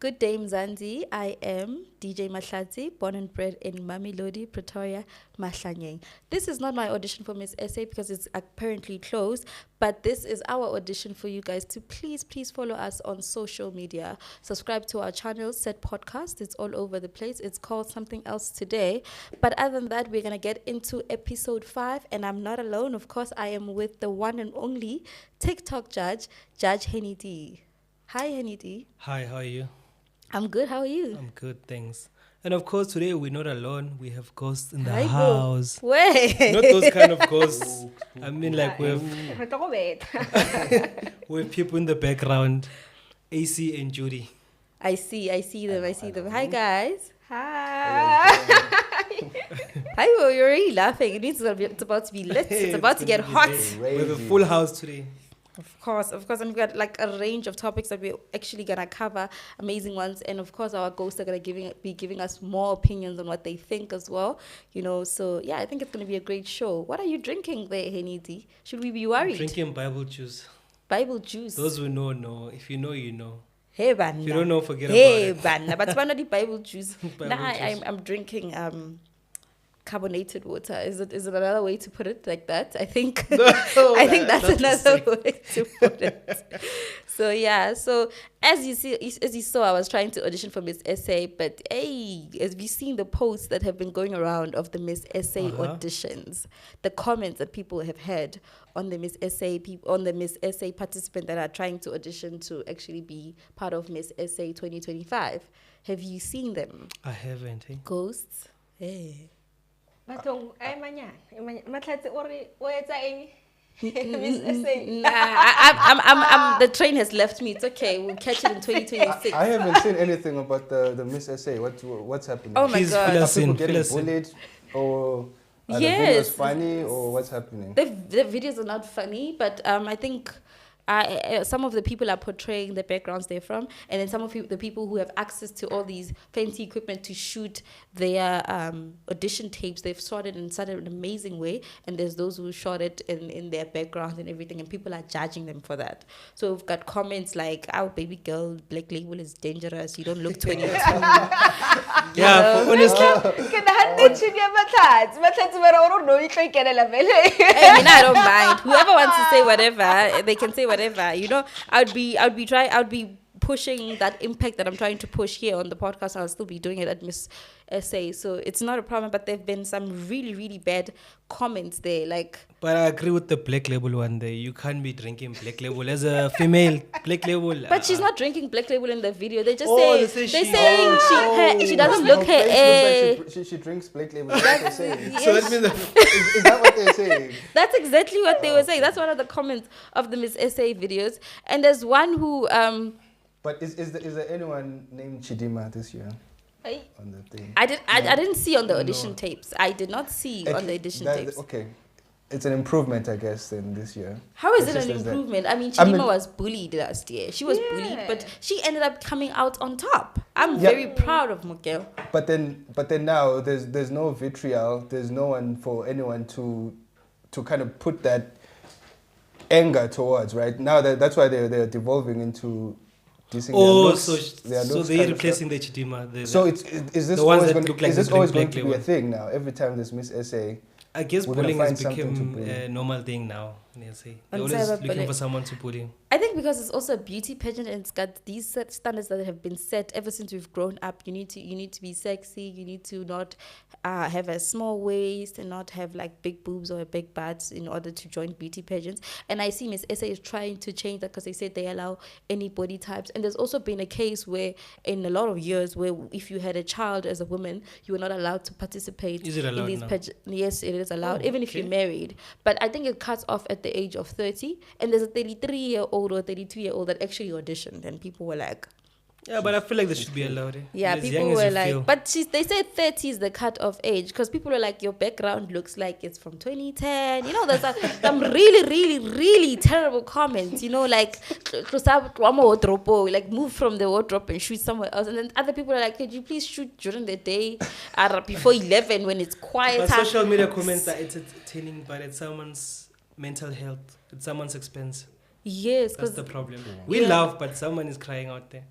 Good day, Mzansi. I am DJ Mahlatse, born and bred in Mamelodi, Pretoria, Mahlanyeng. This is not my audition for MissSA because it's apparently closed, but this is our audition for you guys to please follow us on social media. Subscribe to our channel, Set Podcast. It's all over the place. It's called something else today. But other than that, we're going to get into episode 5, and I'm not alone. Of course, I am with the one and only TikTok judge, Judge Henny D. Hi, Henny D. Hi, how are you? I'm good. How are you? I'm good, thanks. And of course, today we're not alone. We have ghosts in the Hi, house. Wait. Not those kind of ghosts. I mean, like we have people in the background. AC and Judi. I see them. Hi, guys. Hi. Hi, well, you're already laughing. It means it's about to be lit. It's about to get hot. We have a full house today. Of course. And we've got like a range of topics that we're actually going to cover, amazing ones. And of course, our ghosts are going to be giving us more opinions on what they think as well. So yeah, I think it's going to be a great show. What are you drinking there, Henidi? Should we be worried? Drinking Bible juice. Bible juice. Those who know. If you know, you know. Hey, banna. If you don't know, forget hey, about it. Hey, banna. But it's not the Bible juice. Bible juice. I'm drinking carbonated water. Is it another way to put it like that? I think I think that's another way to put it. So yeah, as you saw, I was trying to audition for MissSA, but hey, as we've seen the posts that have been going around of the MissSA auditions, the comments that people have had on the MissSA participant that are trying to audition to actually be part of MissSA 2025. Have you seen them? I haven't. Ghosts? Hey. Batong ay manya. Mahlatse ori o etsa eng? I'm the train has left me. It's okay. We'll catch it in 2026. I haven't seen anything about the MissSA. What's happening? Oh my God. Are people getting bullied, or are the videos funny, or what's happening? The videos are not funny, but I think some of the people are portraying the backgrounds they're from, and then some of the people who have access to all these fancy equipment to shoot their audition tapes, they've shot it in such an amazing way, and there's those who shot it in their background and everything, and people are judging them for that. So we've got comments like, "Our baby girl, black label is dangerous. You don't look 22." Yeah, honestly. I don't mind. Whoever wants to say whatever, they can say whatever. I'd be pushing that impact that I'm trying to push here on the podcast. I'll still be doing it at MissSA, so it's not a problem. But there've been some really, really bad comments there, like. But I agree with the black label one there. You can't be drinking black label as a female. Black label. But she's not drinking black label in the video. They just saying she doesn't look her age. Like she drinks black label. That's what they're saying. So that means is that what they're saying? That's exactly what they were saying. That's one of the comments of the MissSA videos. And there's one who But is there anyone named Chidima this year? On the thing. I didn't see on the audition tapes. I did not see on the audition tapes. Okay. It's an improvement, I guess, in this year. How is it an improvement? I mean, Chidima was bullied last year. She was bullied, but she ended up coming out on top. I'm very proud of Mukel. But then now there's no vitriol. There's no one for anyone to kind of put that anger towards, right? Now that's why they're devolving into. So they're replacing the Chidima. So is this always going to be a thing now? Every time there's MissSA, I guess bullying has become a normal thing now. They're always looking for someone to bully. I think because it's also a beauty pageant and it's got these standards that have been set ever since we've grown up. You need to be sexy. You need to not have a small waist and not have like big boobs or a big butt in order to join beauty pageants. And I see MissSA is trying to change that because they said they allow any body types. And there's also been a case where in a lot of years where if you had a child as a woman, you were not allowed to participate. Is it allowed in these now? Yes, it is allowed, even if you're married. But I think it cuts off at the age of 30, and there's a 33-year-old or 32-year-old that actually auditioned, and people were like, yeah, but I feel like they should be allowed. Yeah, people were like, but they said 30 is the cut-off age because people were like, your background looks like it's from 2010. There's some really, really, really terrible comments. Like move from the wardrobe and shoot somewhere else. And then other people are like, could you please shoot during the day before 11 when it's quiet? But social media comments are entertaining, but it's someone's mental health, at someone's expense. Yes, that's the problem. We laugh, but someone is crying out there.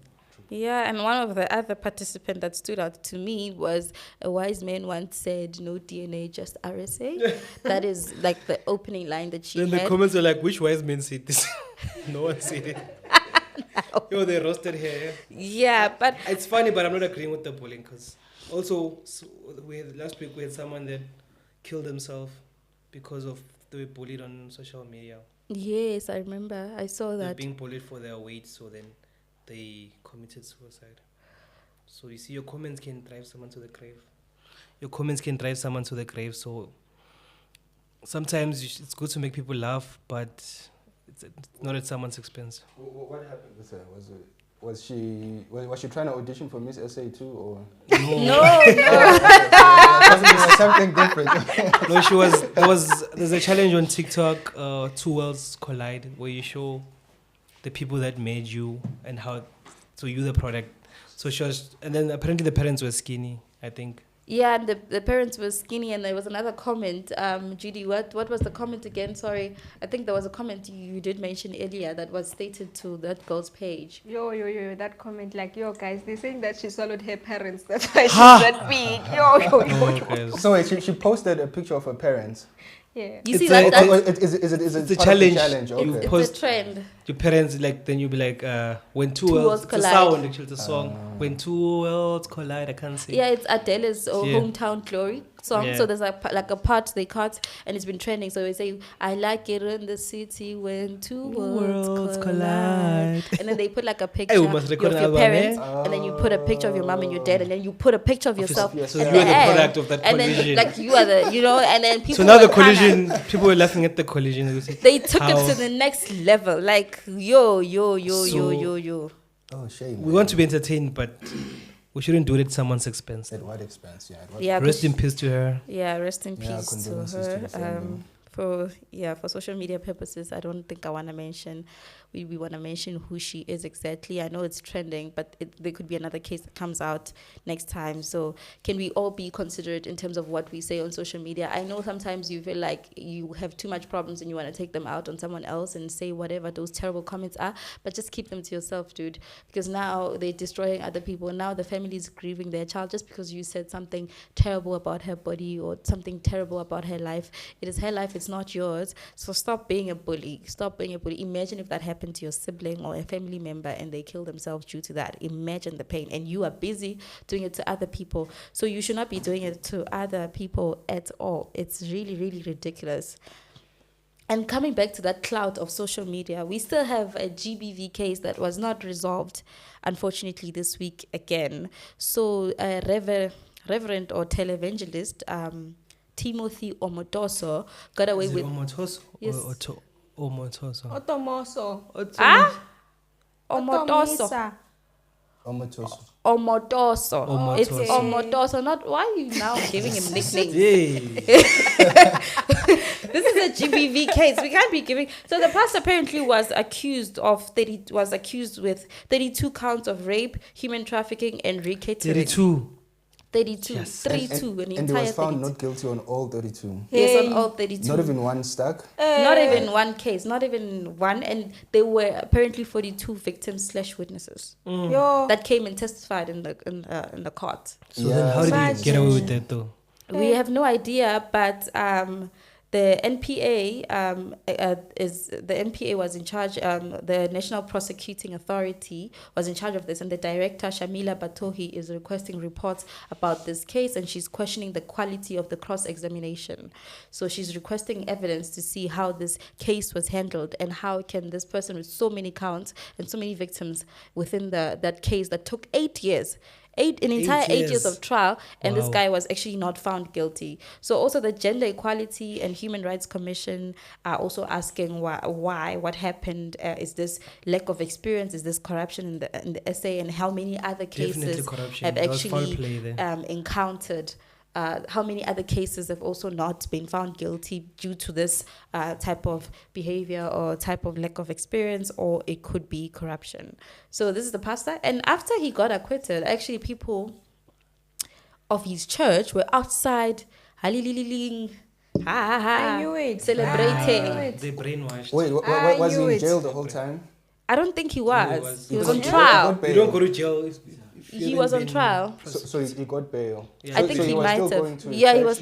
Yeah, and one of the other participants that stood out to me was a wise man once said, "No DNA, just RSA." That is like the opening line that she Then had. the comments are like, which wise man said this? No one said it. No. Yo, they roasted her. Yeah, but It's funny, but I'm not agreeing with the bullying because also last week we had someone that killed himself because of they were bullied on social media. yes, I remember. I saw They're that. being bullied for their weight, so then they committed suicide. So you see, your comments can drive someone to the grave. Your comments can drive someone to the grave. So sometimes it's good to make people laugh, but it's not at someone's expense. What happened with her? Was she trying to audition for MissSA too, or No. something different? No, there's a challenge on TikTok, Two Worlds Collide, where you show the people that made you and how, so you the product. So she was, and then apparently the parents were skinny, I think. Yeah, and the parents were skinny, and there was another comment. Judi, what was the comment again? Sorry, I think there was a comment you did mention earlier that was stated to that girl's page. Yo, that comment, like, yo, guys, they're saying that she swallowed her parents. That's why she's that big. Yo. So wait, she posted a picture of her parents. Yeah. You see It's that? Is it it's a part of the challenge. challenge? You Okay. It's post a trend. your parents, like, then you'll be like, when two Two worlds worlds it's a collide. sound, actually, it's a song. When two worlds collide, I can't say. Yeah, it's Adele's Yeah. Hometown Glory song. Yeah. So there's a part they cut, and it's been trending. So they say, "I like it in the city when two worlds collide." And then they put like a picture we of must your record an album, parents, eh? and then you put a picture of your mom and your dad, and then you put a picture of yourself. yourself. So at you are the end. product of that And collision. then like you are the, and then people. So now the were kinda- collision, people were laughing at the collision. They took How? it to the next level. Like yo. Oh, shame. We want to be entertained, but we shouldn't do it at someone's expense. At what expense? Yeah. At what Yeah, Rest in peace to her. Yeah, rest in Yeah, peace to condolences to her. the family. For social media purposes, I don't think I want to mention. We want to mention who she is exactly. I know it's trending, but there could be another case that comes out next time. So can we all be considerate in terms of what we say on social media? I know sometimes you feel like you have too much problems and you want to take them out on someone else and say whatever those terrible comments are, but just keep them to yourself, dude. Because now they're destroying other people. Now the family is grieving their child just because you said something terrible about her body or something terrible about her life. It is her life, it's not yours. So stop being a bully. Stop being a bully. Imagine if that happened to your sibling or a family member and they kill themselves due to that. Imagine the pain. And you are busy doing it to other people. So you should not be doing it to other people at all. It's really, really ridiculous. And coming back to that clout of social media, we still have a GBV case that was not resolved, unfortunately, this week again. So Reverend or televangelist Timothy Omotoso got away with... Omotoso? Yes. Omotoso. Otomoso. Omotoso. Omotoso. Omotoso. It's Okay. Omotoso. Not why are you now giving him nicknames? Yeah. This is a GBV case. We can't be giving. So the pastor apparently was accused with 32 counts of rape, human trafficking, and racketeering. 32. Yes. 32. And he was found not guilty on all 32. Yes, on all 32. Not even one stuck. Not even one case. Not even one. And there were apparently 42 victims / witnesses Yo. that came and testified in the court. So then how did he Imagine. get away with that though? We have no idea, but the NPA the NPA was in charge. The National Prosecuting Authority was in charge of this, and the director Shamila Batohi is requesting reports about this case, and she's questioning the quality of the cross-examination. So she's requesting evidence to see how this case was handled and how can this person with so many counts and so many victims within that case that took 8 years. Eight years of trial, and this guy was actually not found guilty. So also the Gender Equality and Human Rights Commission are also asking why what happened. Is this lack of experience? Is this corruption in the SA? And how many other cases have actually encountered? How many other cases have also not been found guilty due to this type of behavior or type of lack of experience, or it could be corruption. So this is the pastor. And after he got acquitted, actually people of his church were outside I knew it. celebrating. They brainwashed. Wait, was he in jail the whole time? I don't think he he was. was. He was He on got trial. bail. You don't go to jail. if you He haven't was on been trial. So he got bail. Yeah. I think so he was might still have. going to Yeah, he church was.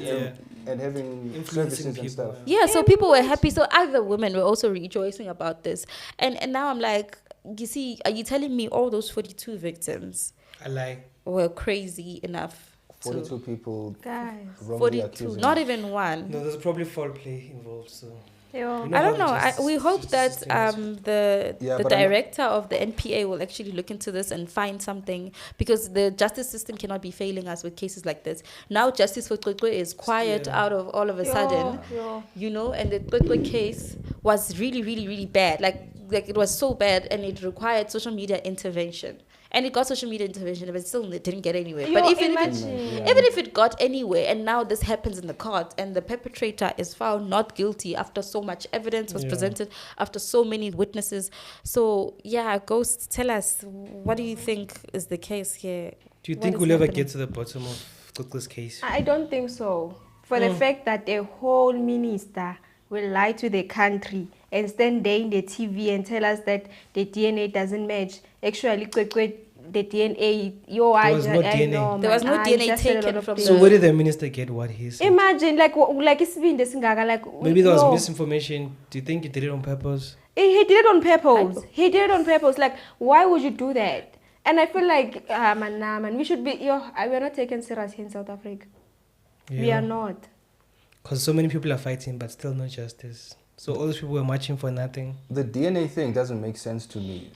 and having influencing services and people. stuff. Yeah, so people were happy. So other women were also rejoicing about this. And now I'm like, you see, are you telling me all those 42 victims I lie. were crazy enough? 42 people Guys. wrongly 42, accusing. not even one. No, there's probably foul play involved. So Yo. You know I how don't the know. We hope that system is. the Yeah, the but I'm not- director of the NPA will actually look into this and find something, because the justice system cannot be failing us with cases like this. Now justice for Kwekwe is quiet Yeah. out of all of a sudden, Yo. you know, and the Kwekwe case was really, really, really bad. Like it was so bad, and it required social media intervention. And it got social media intervention, but still it didn't get anywhere. Yo, But even if it got anywhere, and now this happens in the court, and the perpetrator is found not guilty after so much evidence was presented, after so many witnesses. So yeah, Ghost, tell us, what do you think is the case here? do you What think is we'll ever happening? get to the bottom of Kuku's case? I don't think so. For the fact that a whole minister will lie to the country and stand there in the TV and tell us that the DNA doesn't match. Actually, the DNA, There was no DNA. There was no DNA taken from So where did the minister get what he said? Imagine, like it's been this like Maybe there was no. misinformation. Do you think he did it on purpose? He did it on purpose. He did it on purpose. Like, why would you do that? And I feel like, man, we should be. We are not taken serious here in South Africa. We are not. Because so many people are fighting, but still no justice. So all those people were marching for nothing. The DNA thing doesn't make sense to me.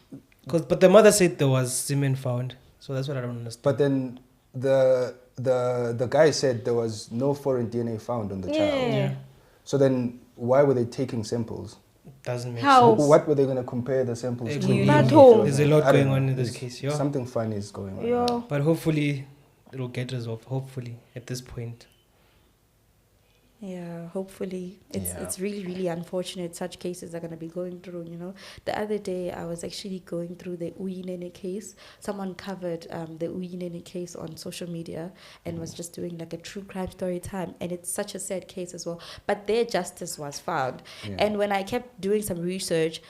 But the mother said there was semen found. So that's what I don't understand. But then the guy said there was no foreign DNA found on the child. Yeah. So then why were they taking samples? Doesn't make How? sense. What were they going to compare the samples It to? could be- But who? There's a lot I don't going know. on in this There's case, yeah. Something funny is going on. Yo. But hopefully it'll get resolved. Hopefully at this point. Yeah, hopefully. Yeah. It's really, really unfortunate such cases are going to be going through, you know. The other day, I was actually going through the Uyinene case. Someone covered the Uyinene case on social media and was just doing like a true crime story time. And it's such a sad case as well. But their justice was found. Yeah. And when I kept doing some research,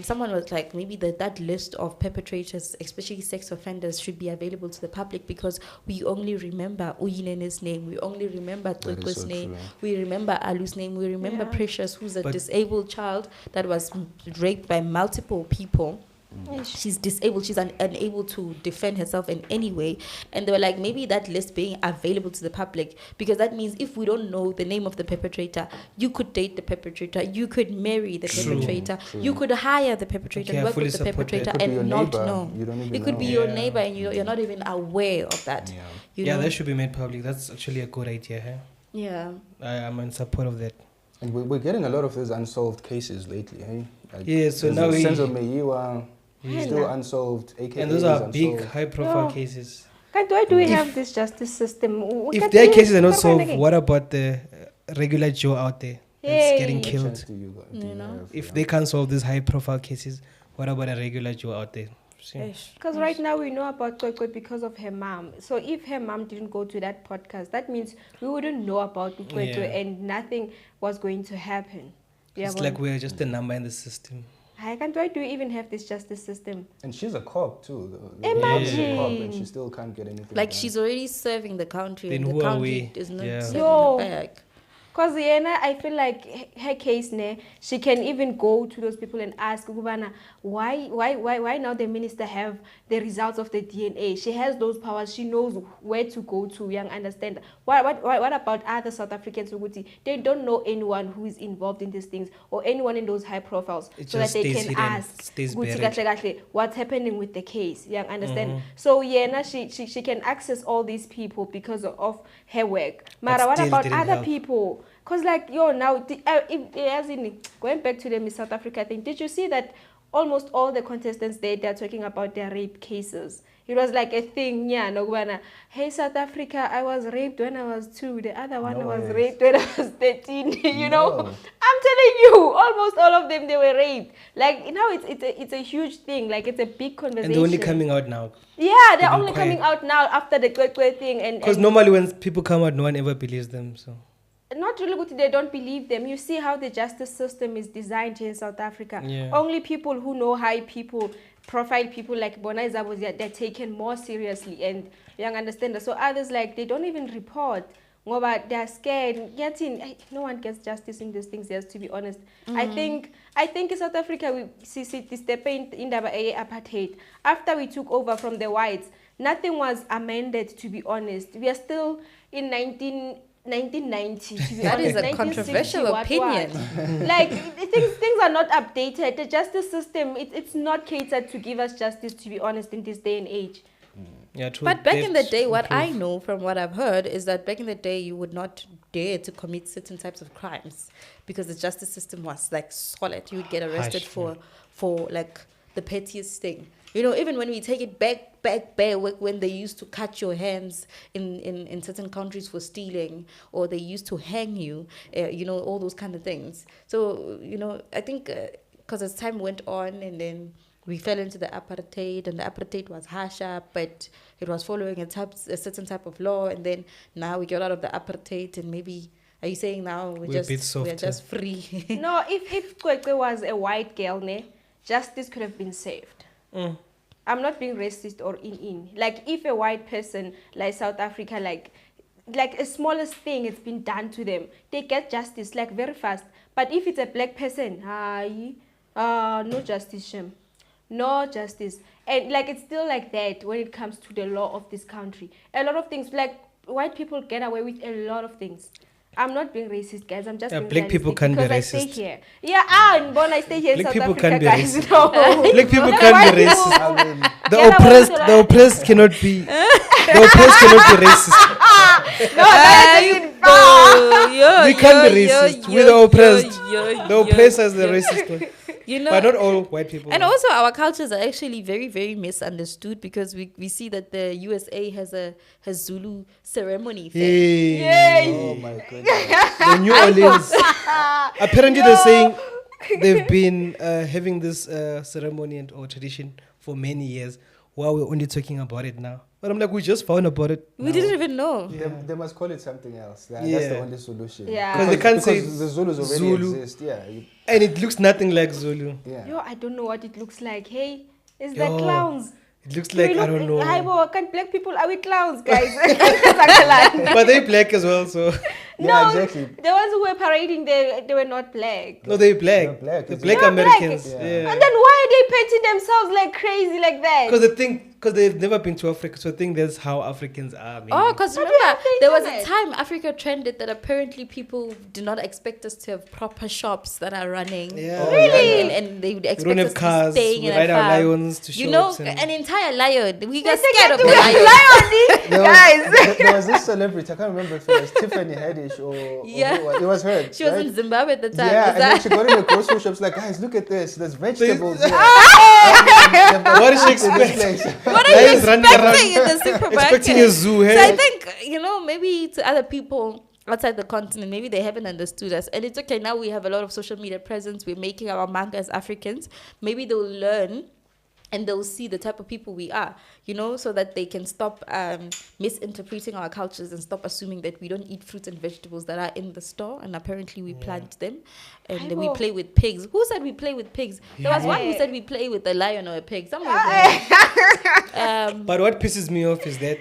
someone was like, maybe that list of perpetrators, especially sex offenders, should be available to the public, because we only remember Uyinene's name. We only remember That is Twekwe's so name. true. We remember Alu's name. We remember Yeah. Precious, who's a But- disabled child that was raped by multiple people. She's disabled. She's unable to defend herself in any way. And they were like, maybe that list being available to the public, because that means if we don't know the name of the perpetrator, you could date the perpetrator, you could marry the True, perpetrator, true. you could hire the perpetrator, Okay, I and work fully with the support that. perpetrator It could be your and not neighbor. know. You don't even It could be know. your Yeah. neighbor, and you're not even aware of that. Yeah. You Yeah, know? that should be made public. That's actually a good idea. Huh? Yeah. I'm in support of that. And we're getting a lot of these unsolved cases lately, hey? Like, Yeah, so there's now a we- sense of Meyiwa, Yeah. still unsolved, AKA And those is are big, unsolved. high-profile Yeah. cases. Why do we If- have this justice system? If their cases are not solved, what about the regular Joe out there that's getting Yay. killed? Chance do you You know? have, If yeah. they can't solve these high-profile cases, what about a regular Joe out there? See? Because right now we know about Kwekwe because of her mom. So if her mom didn't go to that podcast, that means we wouldn't know about Kwekwe Yeah. and nothing was going to happen. It's like we're just a number in the system. Why do we even have this justice system? And she's a cop too. The Imagine. cop, and she still can't get anything. Like done. she's already serving the country, Then and who the are country we? is not Yeah. serving Yo. her back. Because Yena, I feel like her case, she can even go to those people and ask, Gubana, why now the minister have the results of the DNA? She has those powers. She knows where to go to. Young understand. What about other South Africans? They don't know anyone who is involved in these things or anyone in those high profiles, It so that just they stays can hidden, ask stays "Guti, buried." kahle, kahle, what's happening with the case. Young understand. So Yena, she can access all these people because of her work. Mara, what still about didn't other help. people? Because like now as in going back to the Miss South Africa thing, did you see that almost all the contestants they're talking about their rape cases? It was like a thing, yeah, no gwana. Hey South Africa, I was raped when I was 2. The other one No was ways. raped when I was 13. You know, No. I'm telling you, almost all of them they were raped. Like now it's a huge thing. Like it's a big conversation. And they're only coming out now. Yeah, they're They've been only quiet. coming out now after the Kwekwe thing and Because normally when people come out, no one ever believes them. So not really good, they don't believe them. You see how the justice system is designed here in South Africa. Yeah. Only people who know high people, profile people like Bona Izabo, they're taken more seriously, and young understanders. So others, like, they don't even report. But they're scared. No one gets justice in these things, just to be honest. I think in South Africa, we see this step in the apartheid. After we took over from the whites, nothing was amended, to be honest. We are still in 1990, to be That honest. is a controversial opinion. Like, things are not updated. The justice system, it's not catered to give us justice, to be honest, in this day and age. Yeah, true. But back in the day, what I know from what I've heard is that back in the day, you would not dare to commit certain types of crimes because the justice system was like solid. You would get arrested for like the pettiest thing. You know, even when we take it back when they used to cut your hands in certain countries for stealing, or they used to hang you, you know, all those kind of things. So, you know, I think because as time went on, and then we fell into the apartheid, and the apartheid was harsher, but it was following a certain type of law. And then now we got out of the apartheid, and maybe, are you saying now we're just free? No, if Kwekwe was a white girl, justice could have been saved. I'm not being racist or in. Like, if a white person, like South Africa, like a smallest thing it's been done to them, they get justice, like, very fast. But if it's a black person, no justice, Shem. No justice. And like, it's still like that when it comes to the law of this country. A lot of things, like, white people get away with a lot of things. I'm not being racist, guys. I'm just being black people can be because racist. I stay here. Yeah, I stay here in Black South people Africa, can be guys. racist. No. Black people No, can white be people- racist. I mean, The oppressed cannot be. The oppressed cannot be racist. No, that's even far. We can't be racist. We're the oppressed. The oppressed is the racist one. You know, But not all white people. and also our cultures are actually very, very misunderstood because we see that the USA has Zulu ceremony thing. Hey. oh my goodness. The New Orleans. Apparently, they're saying they've been having this ceremony or tradition for many years. While we're only talking about it now. But I'm like, we just found about it. We didn't even know. They must call it something else. That's Yeah. the only solution. Yeah. Because they can't say the Zulus already Zulu. exist. Yeah. And it looks nothing like Zulu. Yeah. Yo, I don't know what it looks like. Hey, is Yo, that clowns? It looks like, I don't know. Hi, can black people, are we clowns, guys? But they black as well, so. Yeah, exactly. The ones who were parading, they were not black. No, they're black. They're black, They're isn't black it? Americans. They're Yeah. black. And then why are they painting themselves like crazy like that? Because they've never been to Africa, so I think that's how Africans are. Maybe. Oh, because But we remember, have the there was a internet. time Africa trended that apparently people do not expect us to have proper shops that are running. Yeah. Oh, Really? And they would We expect don't us have to cars. be staying We in ride a our farm. lions to You know, shops. and an entire lion. We got They scared of get the to lion. There Guys. there was this celebrity, I can't remember if it was Tiffany Haddish or Yeah. who, it was her. She was right? in Zimbabwe at the time. Yeah, Is and then that- she got in the grocery shops like, guys, look at this. There's vegetables here. What is she expecting? What are you Lions running around expecting in the supermarket? expecting a zoo, hey? So I think, you know, maybe to other people outside the continent, maybe they haven't understood us. And it's okay, now we have a lot of social media presence. We're making our manga as Africans. Maybe they'll learn and they'll see the type of people we are, you know, so that they can stop misinterpreting our cultures and stop assuming that we don't eat fruits and vegetables that are in the store. And apparently we plant them and we play with pigs. Who said we play with pigs? There was one who said we play with a lion or a pig. Someone But what pisses me off is that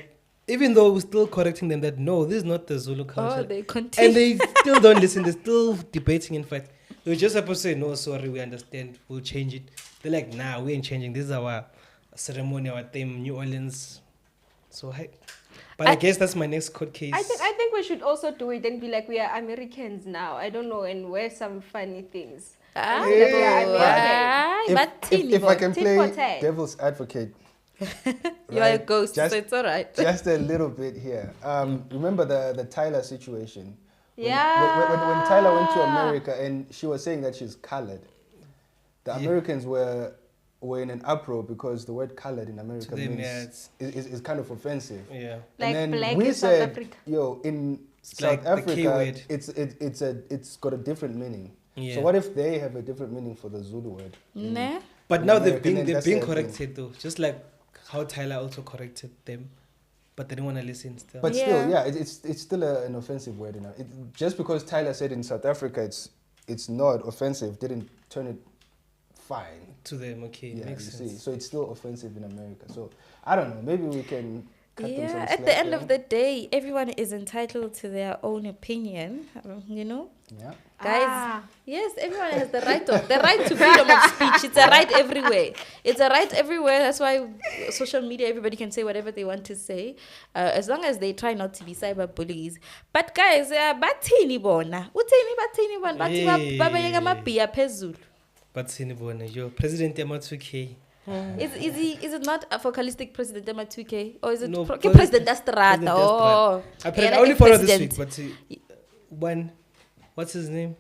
even though we're still correcting them that no, this is not the Zulu culture. oh, they continue. And they still don't listen. They're still debating. In fact, they're just supposed to say, no, sorry, we understand. We'll change it. They're like, nah, we ain't changing. This is our ceremony, our theme, New Orleans. So, but I guess that's my next court case. I think we should also do it and be like, we are Americans now. I don't know, and wear some funny things. Ah, And be like, we are American. If I can Tit for play tat. devil's advocate. You are a right, ghost, just, so it's all right. just a little bit here. Remember the Tyler situation? When Tyler went to America and she was saying that she's colored. The Americans were in an uproar because the word colored in America them, means is kind of offensive. Yeah. Like and then black we in South said, Africa. yo, in It's South like the K Africa, word. it's got a different meaning. Yeah. So what if they have a different meaning for the Zulu word? Nah. But in now America, then they've that's been their thing. corrected though, just like how Tyler also corrected them. but they don't want to listen still. But still, yeah, it's still an offensive word. Just because Tyler said in South Africa it's not offensive, didn't turn it fine. To them, okay, Yeah, makes sense. see. So it's still offensive in America. So I don't know. Maybe we can cut them some Yeah, slack at the end there. of the day, everyone is entitled to their own opinion, Yeah. guys. Yes, everyone has the right to freedom of speech. It's a right everywhere. It's a right everywhere. That's why social media, everybody can say whatever they want to say, as long as they try not to be cyberbullies. But guys, bathini bona, uthini bathini bona, bathi babeka amabhiya phezulu. But Sinibone, your President Yama2K. Is it not a focalistic President Emma 2K? Or is it No, President Dastrata? Oh, I only followed this week, but what's his name?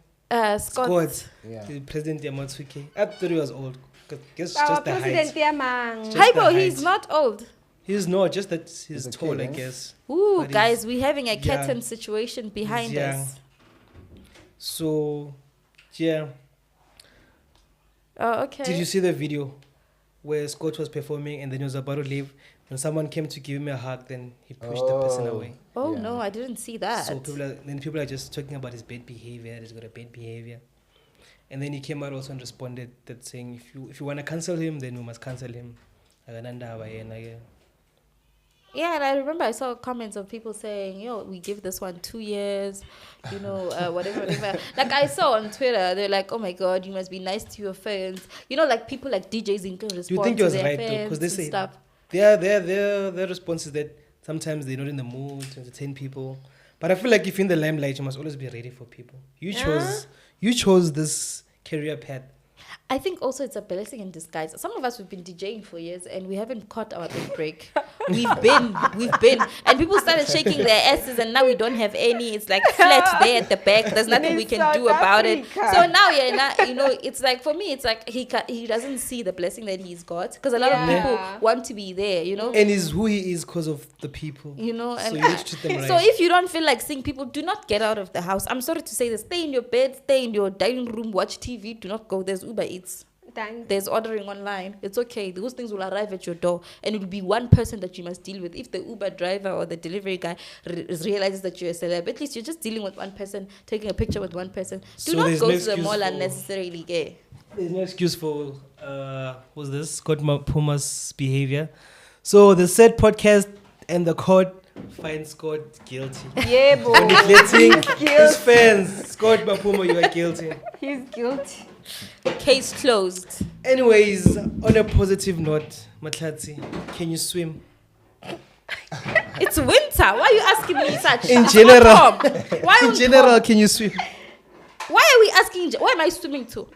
Scott. Yeah. The President Yama2K. I thought he was old. Guess Our just the president height. Yamang. Just Hypo, the he's height. not old. He's not, just that he's He's tall, okay, I eh? guess. Ooh, But guys, we're having a cat young. and situation behind He's young. us. So, yeah. Oh, okay. Did you see the video where Scott was performing and then he was about to leave and someone came to give him a hug, then he pushed the person away? Oh Yeah. no, I didn't see that. So people are just talking about his bad behavior. He's got a bad behavior, and then he came out also and responded that saying, if you want to cancel him, then we must cancel him. Yeah, and I remember I saw comments of people saying, we give this one 2 years, whatever. Like I saw on Twitter, they're like, oh my God, you must be nice to your fans. Like people like DJs in respond Do you think to he was their right though? fans Because they and say stuff. their response is that sometimes they're not in the mood to entertain people. But I feel like if you're in the limelight, you must always be ready for people. You chose this career path. I think also it's a blessing in disguise. Some of us, we've been DJing for years and we haven't caught our big break. We've been. And people started shaking their asses and now we don't have any. It's like flat there at the back. There's nothing we can do about it. So now, it's like, for me, it's like he doesn't see the blessing that he's got. Because a lot of people want to be there, And he's who he is because of the people. And so you need to treat them right. So if you don't feel like seeing people, do not get out of the house. I'm sorry to say this. Stay in your bed, stay in your dining room, watch TV. Do not go. There's Uber Eats. There's ordering online. It's okay. Those things will arrive at your door, and it will be one person that you must deal with. If the Uber driver or the delivery guy realizes that you're a celeb, at least you're just dealing with one person, taking a picture with one person. Do not go to the mall unnecessarily. Gay. There's no excuse for what's this? Scott Maphuma's behavior. So the said podcast and the court finds Scott guilty. Yeah, boy. For neglecting his fans. Scott Maphuma, you are guilty. He's guilty. Case closed. Anyways, on a positive note, Mahlatse, can you swim? It's winter. Why are you asking me such? In general. Why In general, can you swim? Why are we asking? Why am I swimming too?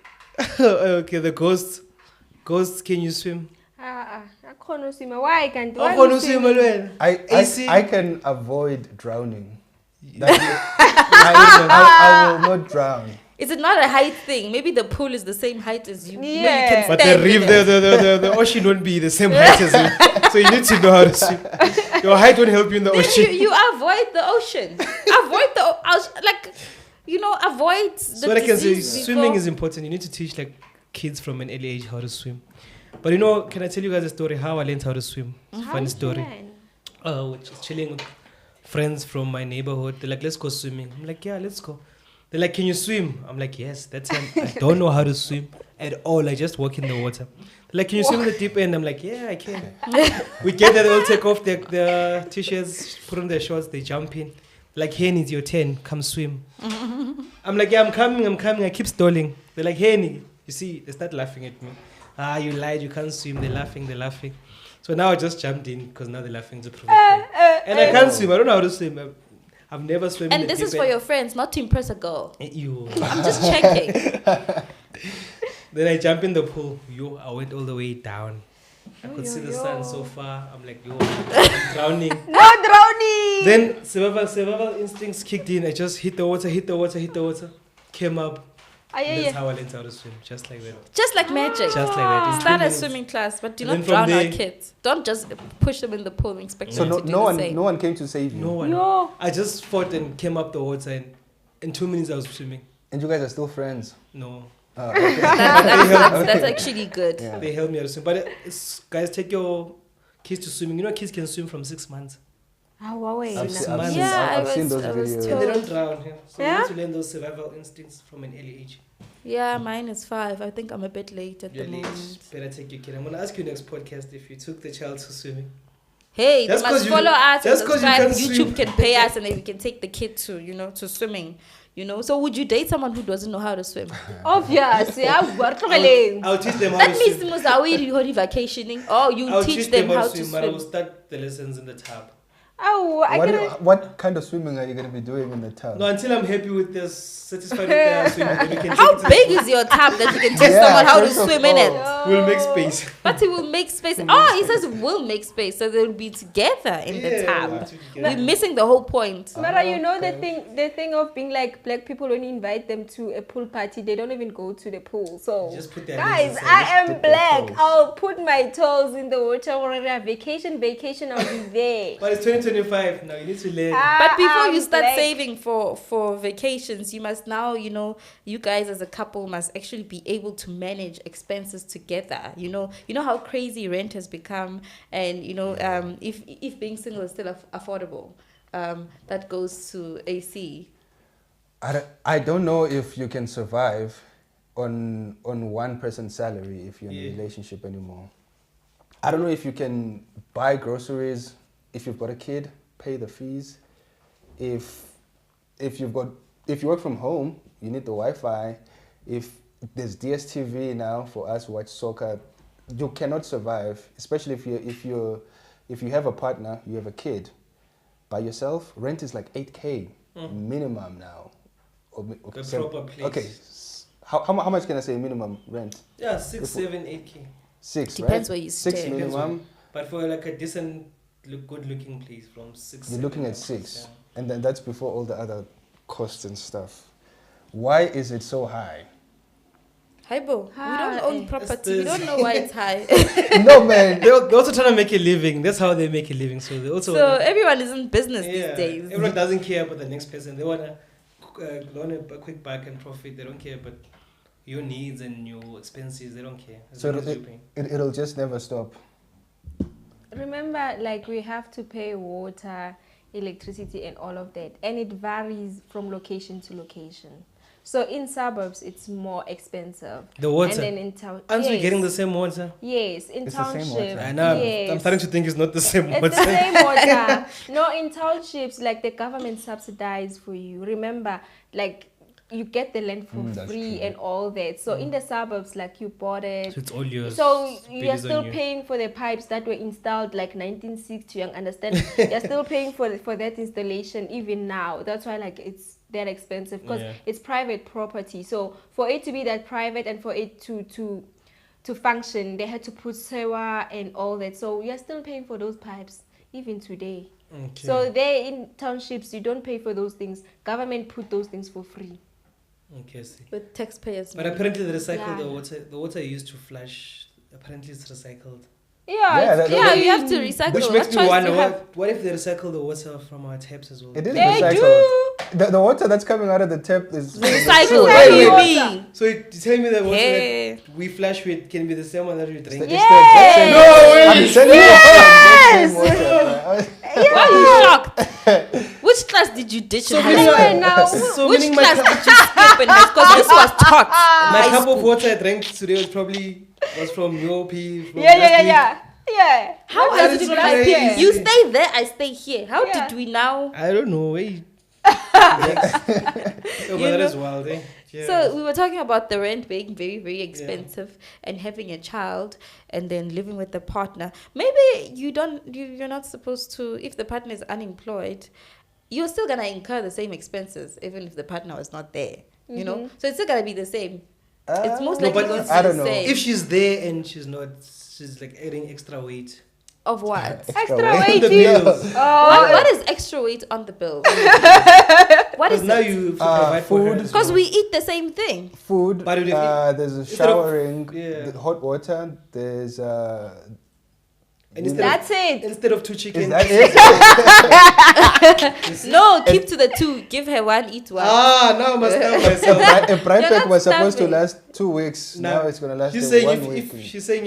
Okay, the ghost. Ghost, can you swim? I can't swim. Why I can't do I can't swim alone. I can avoid drowning. I will not drown. Is it not a height thing? Maybe the pool is the same height as you. Yeah. Maybe you can But the stand reef, in it. the ocean won't be the same height as you. So you need to know how to swim. Your height won't help you in the Then ocean. you avoid the ocean. Avoid the avoid the So what I can say disease is swimming before- is important. You need to teach kids from an early age how to swim. But can I tell you guys a story how I learned how to swim? It's a funny story. Which is chilling with friends from my neighborhood. They're like, let's go swimming. I'm like, yeah, let's go. They're like, can you swim? I'm like, yes. That's I don't know how to swim at all. I just walk in the water. They're like, can you swim in the deep end? I'm like, yeah, I can. We get there, they all take off their t-shirts, put on their shorts, they jump in. Like, Henny, it's your turn. Come swim. I'm like, yeah, I'm coming. I keep stalling. They're like, Henny. You see, they start laughing at me. You lied, you can't swim. They're laughing. So now I just jumped in because now they're laughing to prove it. And I can't swim. I don't know how to swim. I've never swum in And the this deep is for end. your friends, not to impress a girl. You. I'm just checking. Then I jump in the pool. I went all the way down. I could see the sun so far. I'm like, I'm drowning. No drowning. Then survival instincts kicked in. I just hit the water. Came up. That's how I learned how to swim. Just like that. Just like magic. Just like that. In 2 Start a minutes. swimming class, but do And then not from drown our there- kids. Don't just push them in the pool and expect So them to do no the one, same. no one came to save you. No one. No. I just fought and came up the water, and in 2 minutes I was swimming. And you guys are still friends. No. Okay. That's actually good. Yeah. They helped me how to swim. But guys, take your kids to swimming. Kids can swim from 6 months. I've seen those videos. And they don't drown. Yeah. So Yeah? you need to learn those survival instincts from an early age. Yeah, mine is 5. I think I'm a bit late at You're the late. moment. Better take your kid. I'm gonna ask you next podcast if you took the child to swimming. Hey, Just they 'cause must you- follow us and just 'cause you subscribe. can YouTube swim. can pay us and then we can take the kid to, to swimming. So would you date someone who doesn't know how to swim? Obvious. Yeah, I'll teach them how That to means swim. you vacationing. Oh, you I'll teach them how to swim, but I will swim. start the lessons in the tub. What kind of swimming are you going to be doing in the tub? No, until I'm happy with this, satisfied with the swimming, then we can How take it to big the is your tub that you can teach Yeah, someone how to first of swim in it? all. We'll make space. But it will make space. Oh, it says will make space, so they'll be together in the we'll tub. do it together. We're missing the whole point. Mara, you know Okay. the thing of being like black people, when you invite them to a pool party, they don't even go to the pool. So Just put their guys, hands I inside. am Dip their black. toes. I'll put my toes in the water already. Vacation, I'll be there. But it's 2025 now. You need to learn. But before I'm you start black. saving for vacations, you must now, you guys as a couple must actually be able to manage expenses together. You know how crazy rent has become, and if being single is still affordable, that goes to AC. I don't know if you can survive on one person's salary if you're in a relationship anymore. I don't know if you can buy groceries if you've got a kid, pay the fees. If you work from home, you need the Wi-Fi. If there's DSTV now for us to watch soccer, you cannot survive. Especially if you have a partner, you have a kid. By yourself, rent is like 8K minimum now. Okay, proper place. Okay, how much can I say minimum rent? Yeah, 6, 7, 8K. 6, Depends right? where you 6 stay. minimum. But for like a decent, good-looking place, from 6. You're looking at 7, 6, and then that's before all the other costs and stuff. Why is it so high? Hi, Bo. We don't own property. We this- don't know why it's high. No, man. They're also trying to make a living. That's how they make a living. So they also So everyone is in business yeah, these days. everyone doesn't care about the next person. They want to learn a quick buck and profit. They don't care about your needs and your expenses. They don't care. As So long as you're paying. it'll just never stop. Remember, like, we have to pay water, electricity, and all of that, and it varies from location to location. So in suburbs, it's more expensive. The water. And then in town, Aren't we getting the same water? Yes, in It's the same township. water. I know. Yes. I'm starting to think it's not the same It's water. the same water. No, in townships, like, the government subsidize for you. Remember, like, you get the land for That's free true. and all that. So in the suburbs, like, you bought it. So it's all yours. So It's you're based on still you. paying for the pipes that were installed like 1960. You understand? You're still paying for that installation even now. That's why, like, it's that expensive because Yeah. it's private property. So for it to be that private and for it to function, they had to put sewer and all that. So you're still paying for those pipes even today. Okay. So there in townships, you don't pay for those things. Government put those things for free. Okay, I see. With taxpayers. But apparently they recycle Yeah. the water used to flush, apparently it's recycled. Yeah, Yeah, you have to recycle. Which What makes me choice do wonder, you have? what if they recycle the water from our taps as well? It is They recycled. The water that's coming out of the tap is Recycle. Wait, What do you wait. mean? So you tell me that water Hey. that we flash with can be the same one that we It's drink? the exact same. No way! I'm telling you, it's the exact same water. Why are you shocked? Which class did you ditch in high meaning school? Anyway, now, So Which meaning class did you skip in high school? Because this was taught in my high cup of school. water I drank today was from your pee. From yeah, last week. yeah. How That's has it been? crazy. Like, you stay there, I stay here. How Yeah. did we now? I don't know. Wait. But that is wild, eh? Yeah. So we were talking about the rent being very, very expensive and having a child and then living with the partner. Maybe you're not supposed to, if the partner is unemployed, you're still going to incur the same expenses even if the partner was not there, you know? So it's still going to be the same. It's most No, likely but going to I be don't the know. same. if she's there and she's not, she's like adding extra weight. Of what? Extra weight. The weighty. bills. What is extra weight on the bill? What Because is now it? you provide for her food. as Because well. we eat the same thing. Food. But if- There's a instead of- showering. yeah. The hot water. There's And instead That's it. Instead of 2 Is chickens. that it? No, keep to the 2. Give her 1, eat 1. Now I must tell myself. A bright You're pack not was supposed to starving. last 2 weeks. Now it's gonna last She's saying 1 week. she's saying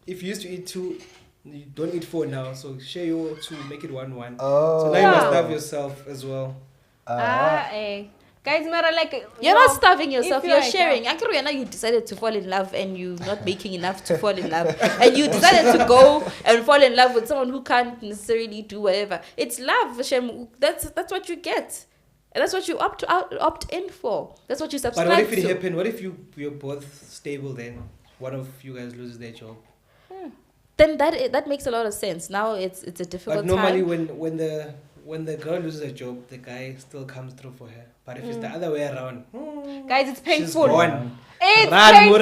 if you used to eat 2 You don't eat 4 now, so share your 2, make it 1-1. Oh. So now you must starve yourself as well. Guys, Mara, like you're not starving yourself, you're like sharing. Actually, now you decided to fall in love and you're not making enough to fall in love. And you decided to go and fall in love with someone who can't necessarily do whatever. It's love, Shem. That's what you get. And that's what you opt in for. That's what you subscribe to. But what if it happened? What if you're both stable then? One of you guys loses their job? Then that makes a lot of sense. Now it's a difficult But normally time. when the girl loses a job, the guy still comes through for her. But if it's the other way around, guys, it's painful. she's gone. It's Run, painful.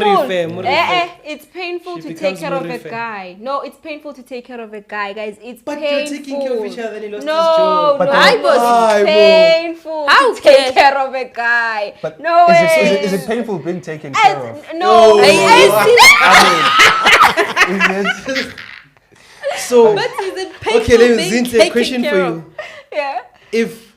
Murife. It's painful She to take becomes care of a Murife. guy. No, it's painful to take care of a guy, guys. It's But painful. you're taking care of each other and he lost his No, job. no, But I was it's painful How to take can- care of a guy. But No way. is it painful being taken care of? No. Is it? So, But is it painful okay, let me being Zinhle, a taken question for care of? you. Yeah. If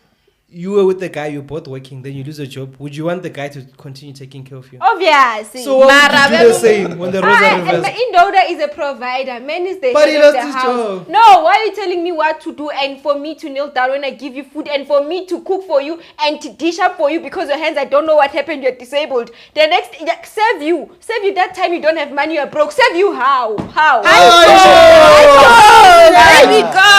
you were with the guy, you're both working, then you lose a job, would you want the guy to continue taking care of you? Obviously. So what would you do the same when the roles are And my reversed? Indoda is a provider. Man is the But he head of lost the his house. job. No, why are you telling me what to do and for me to kneel down when I give you food and for me to cook for you and to dish up for you because your hands, I don't know what happened, you're disabled. The next, serve you that time you don't have money, you're broke. Serve you how? There we go.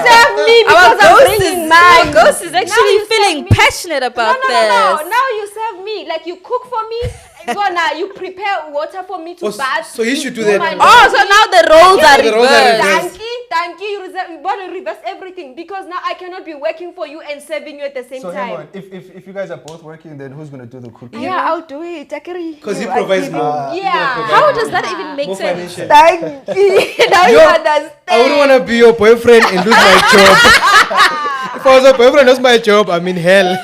Serve me because I'm bringing money. Our ghost is actually you serve feeling me. passionate about No. this. Now you serve me. Like you cook for me. Well, now you prepare water for me to bath. So he should do my that. Oh, so now the roles are The roles are reversed. reversed. Thank you. You want to reverse everything because now I cannot be working for you and serving you at the same So hang time. on. If you guys are both working, then who's gonna do the cooking? Yeah, I'll do it. Because he provides more. Yeah. How does that even make More sense? financial. Thank you. Now you understand. I wouldn't want to be your boyfriend and lose my job. If I was a boyfriend and lose my job, I'm in hell.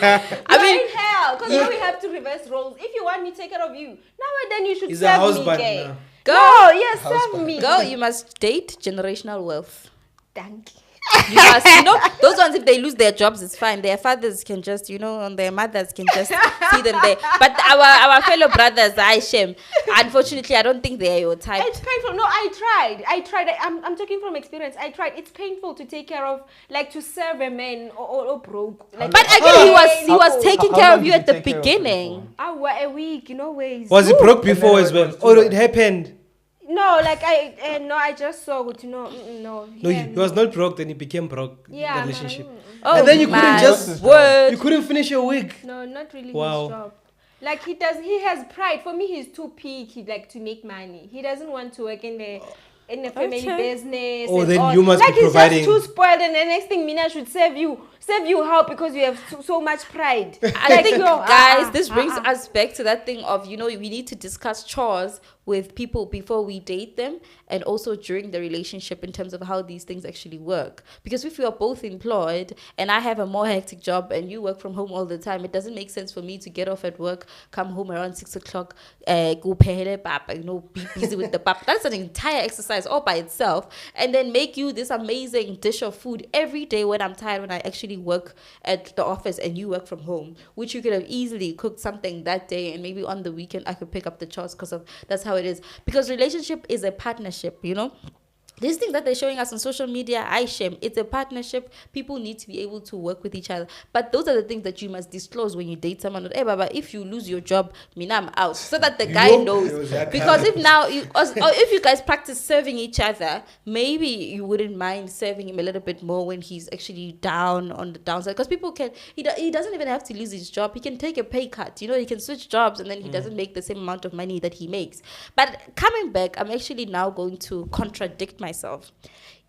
I mean, in hell, because now we have to reverse roles. If you want me to take care of you, now then you should He's a serve me, husband gay. now. Go. No, yes, serve me. Girl, you must date generational wealth. Thank you. You must, those ones, if they lose their jobs, it's fine. Their fathers can just, and their mothers can just see them there. But our fellow brothers, I shame. Unfortunately, I don't think they are your type. It's painful. No, I tried. I'm talking from experience. I tried. It's painful to take care of, like to serve a man or broke. Like, But again, he was taking How care long of you did at you the take care of beginning. a week, ways. Was he broke before then as it well? was too Oh, much. it happened. No, like I just saw good. No. No, he was not broke, then he became broke in Yeah, the relationship. Oh, And then you couldn't my just- word. You couldn't finish your week. No, not really Wow. his job. Like he has pride. For me, he's too picky, like to make money. He doesn't want to work in the family Okay. business. Oh, and then all. you must like be providing. he's just too spoiled, and the next thing Mina should serve you how because you have so much pride. I think, guys, this brings uh-uh. us back to that thing of, we need to discuss chores with people before we date them and also during the relationship in terms of how these things actually work. Because if we are both employed and I have a more hectic job and you work from home all the time, it doesn't make sense for me to get off at work, come home around 6 o'clock, go pay pap, be busy with the pap. That's an entire exercise all by itself. And then make you this amazing dish of food every day when I'm tired, when I actually work at the office and you work from home, which you could have easily cooked something that day and maybe on the weekend I could pick up the chores because that's how it is. Because relationship is a partnership, These things that they're showing us on social media, I shame. It's a partnership. People need to be able to work with each other. But those are the things that you must disclose when you date someone. Hey, Baba, if you lose your job, I'm out. So that the guy knows. Because if you guys practice serving each other, maybe you wouldn't mind serving him a little bit more when he's actually down on the downside. Because people he doesn't even have to lose his job. He can take a pay cut. He can switch jobs and then he doesn't make the same amount of money that he makes. But coming back, I'm actually now going to contradict myself.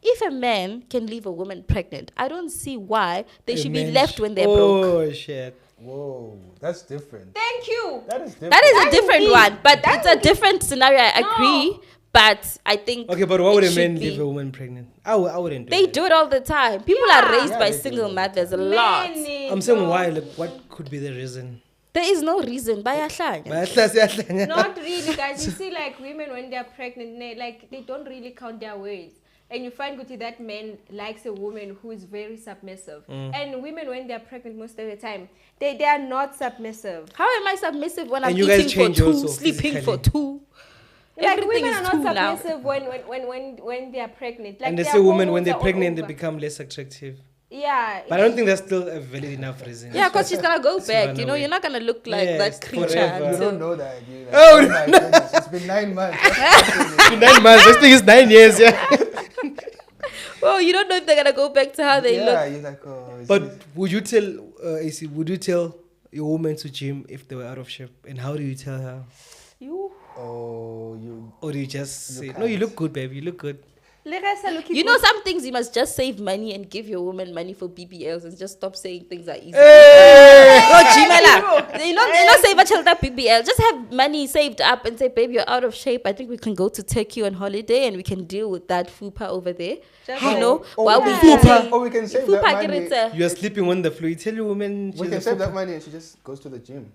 If a man can leave a woman pregnant, I don't see why they should be left when they're broke. Oh, shit. Whoa, that's different. Thank you. That is different. That is a different deep. one, but That's it's a different scenario. I agree, but I think Okay, but why would it a man should be. leave a woman pregnant? I wouldn't do They that. do it all the time. People are raised Yeah, by they do single it. mothers a lot. I'm saying why? Like, what could be the reason? There is no reason. Bayahlanya. Not really, guys. You see, like women when they're pregnant, they don't really count their words. And you find Guti that man likes a woman who is very submissive. And women when they're pregnant most of the time, they are not submissive. How am I submissive when I'm And you guys eating for change two, also sleeping for physically. two? Like Everything women is are two not now. submissive when they are pregnant. Like And they their say women, when hormones they're are all pregnant, they over. become less attractive. Yeah. But I don't think that's still a valid enough reason. Yeah, because she's gonna go It's back. run You know, away. you're not gonna look like Yes, that creature forever. You until. don't know that. You like, Oh, oh my goodness, it's been 9 months. It's been 9 months. This thing is 9 years, yeah. Well, you don't know if they're gonna go back to how they yeah, look. you're like, oh. But would you tell, AC, would you tell your woman to gym if they were out of shape? And how do you tell her? You. Oh, you. Or do you just You say, can't. no, you look good, babe, you look good. You know, some things you must just save money and give your woman money for BBLs and just stop saying things are easy. No, Gmail. You know, save a child that BBL. Just have money saved up and say, babe, you're out of shape. I think we can go to Turkey on holiday and we can deal with that fupa over there. Just You know, Oh, while we Fupa. Or we can save that Fupa money. get You are sleeping on the floor. You tell your woman. We she's can a save fupa. that money and she just goes to the gym.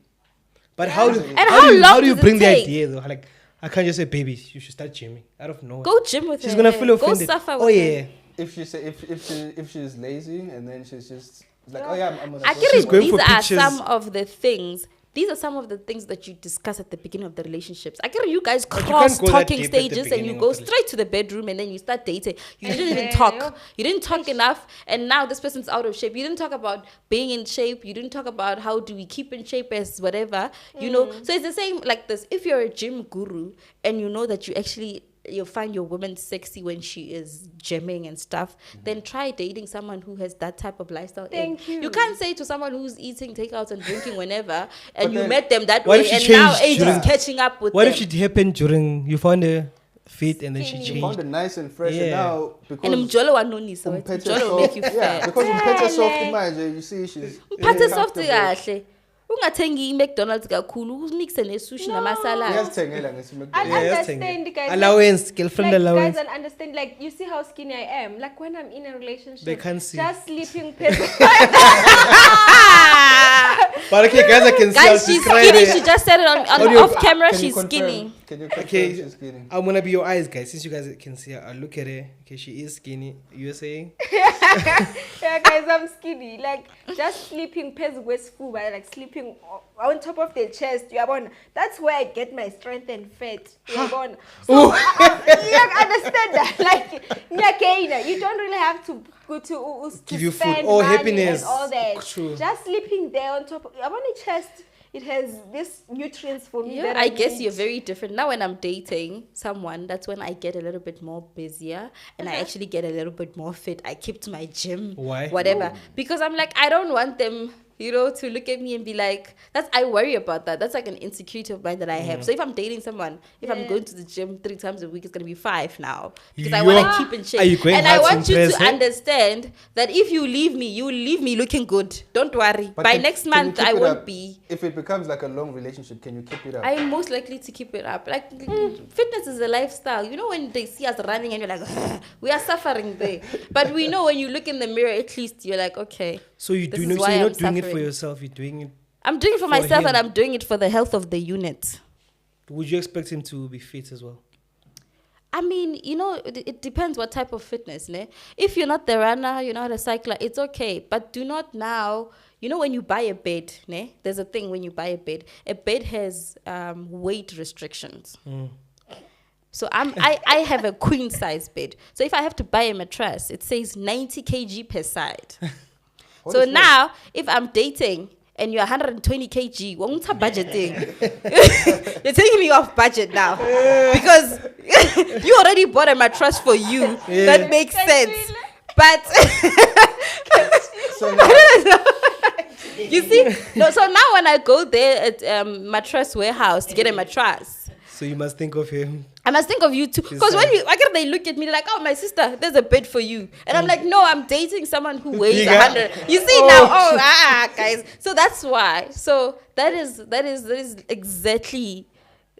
But how do, And how long how do you does it bring the take? idea though? Like, I can't just say, baby, you should start gymming out of nowhere. Go gym with She's her. gonna feel Go offended. suffer with Oh her. yeah. If she say if she's lazy and then she's just like, oh yeah, I'm gonna. I go get to She's it. going These for are pictures. some of the things. These are some of the things that you discuss at the beginning of the relationships. I get it. You guys you can't cross go that talking deep at the stages and beginning you of go the straight to the bedroom and then you start dating. You And didn't even then, talk. You didn't talk enough. And now this person's out of shape. You didn't talk about being in shape. You didn't talk about how do we keep in shape as whatever. You know. So it's the same like this. If you're a gym guru and you know that you'll find your woman sexy when she is gymming and stuff, then try dating someone who has that type of lifestyle. Thank you. You can't say to someone who's eating takeouts and drinking whenever, and But you then- met them that What way, if she and now changed age is during- catching up with What them. if it happened during you found her fit and then she Skinny. You changed? found it nice and fresh, and Yeah. now and because umjolo wa noni, so umphethe umjolo soft- make you yeah, fat. because umphethe soft Tele. manje, you see she's Uphathe soft comfortable. kahle. Ungathengi i-McDonald's kakhulu, umixe nesushi nama-salad. Uyazithengela ngesimekile. I Yeah, understand, guys. allowance, girlfriend Like, allowance. guys, I understand. Like, you see how skinny I am. Like, when I'm in a relationship, They can't see. just sleeping pills. But okay, guys, I can see. Guys, I'll she's describe skinny. it. She just said it on Audio- off camera. Can you She's confirm- skinny. Can you confirm Okay. she's skinny? I'm gonna be your eyes, guys. Since you guys can see her, I'll look at her. Okay, she is skinny. You were saying? Yeah, guys, I'm skinny. Like, just sleeping pairs with food, like sleeping on top of the chest. You are That's where I get my strength and fat. You are So, you understand that? Like, you don't really have to go to Give you food. spend Oh, money happiness. and all that. True. Just sleeping there on top. I'm on the chest. It has this nutrients for me. Yeah, that I guess need. you're very different. Now when I'm dating someone, that's when I get a little bit more busier and I actually get a little bit more fit. I keep to my gym. Why? Whatever. Because I'm like, I don't want them, to look at me and be like, I worry about that. That's like an insecurity of mine that I have. So if I'm dating someone, if I'm going to the gym 3 times a week, it's going to be 5 now. Because I want Yo. to keep in shape. Are you going And I hard to want you impress to her? understand that if you leave me looking good. Don't worry. But By can- next can you month, keep I it won't up? be. If it becomes like a long relationship, can you keep it up? I'm most likely to keep it up. Like, fitness is a lifestyle. You know, when they see us running and you're like, we are suffering there. But we know when you look in the mirror, at least you're like, okay. So you This do is know, so why you're I'm not doing it for suffering. yourself. You're doing it. I'm doing it for For myself and him. I'm doing it for the health of the unit. Would you expect him to be fit as well? I mean, it depends what type of fitness. Ne? If you're not the runner, you're not a cycler, it's okay. But do not now, when you buy a bed, ne? There's a thing when you buy a bed has weight restrictions. So I have a queen size bed. So if I have to buy a mattress, it says 90 kg per side. So now, if I'm dating and you're 120 kg, what's a budgeting? You're taking me off budget now because you already bought a mattress for you. Yeah. That makes sense. But So now, you see, so now when I go there at mattress warehouse to get a mattress, So you must think of him. I must think of you too. Because when they look at me, they're like, oh, my sister, there's a bed for you. And I'm like, no, I'm dating someone who weighs Bigger. 100. You see guys. So that's why. So that is exactly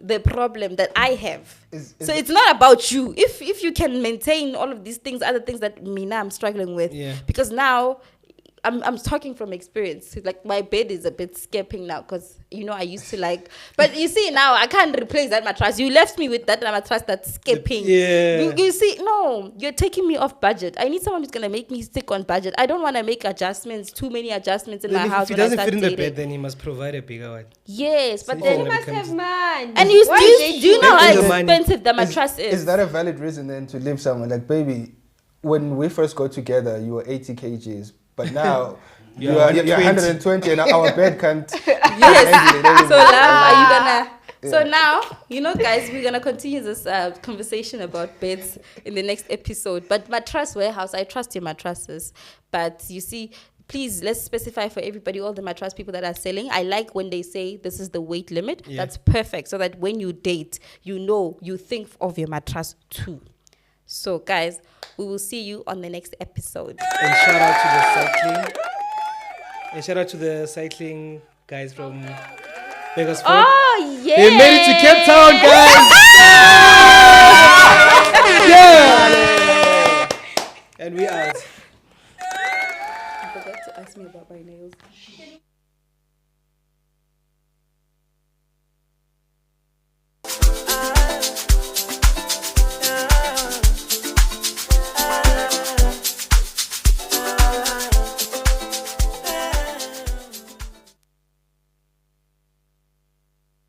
the problem that I have. So it's not about you. If you can maintain all of these things, other things that me now I'm struggling with. Yeah. Because now I'm talking from experience. Like my bed is a bit skipping now because I used to like. But you see now I can't replace that mattress. You left me with that mattress that's skipping. Yeah. You see, no, you're taking me off budget. I need someone who's gonna make me stick on budget. I don't want to make adjustments, too many adjustments in then my house. If he doesn't fit in the bed, then he must provide a bigger one. Yes, but So then He must have money. and do you know how the money. expensive the mattress is? Is that a valid reason then to leave someone? Like, baby, when we first got together, you were 80 kgs, but now you're 120 and our bed can't. Yes. So now are you gonna? So now, guys, we're gonna continue this conversation about beds in the next episode. But mattress warehouse, I trust your mattresses, but you see. Please, let's specify for everybody, all the mattress people that are selling. I like when they say this is the weight limit. Yeah. That's perfect. So that when you date, you think of your mattress too. So, guys, we will see you on the next episode. And shout out to the cycling guys from Vegas. Oh, yeah. They made it to Cape Town, guys. Yeah. And we out. I forgot to ask me about my nails.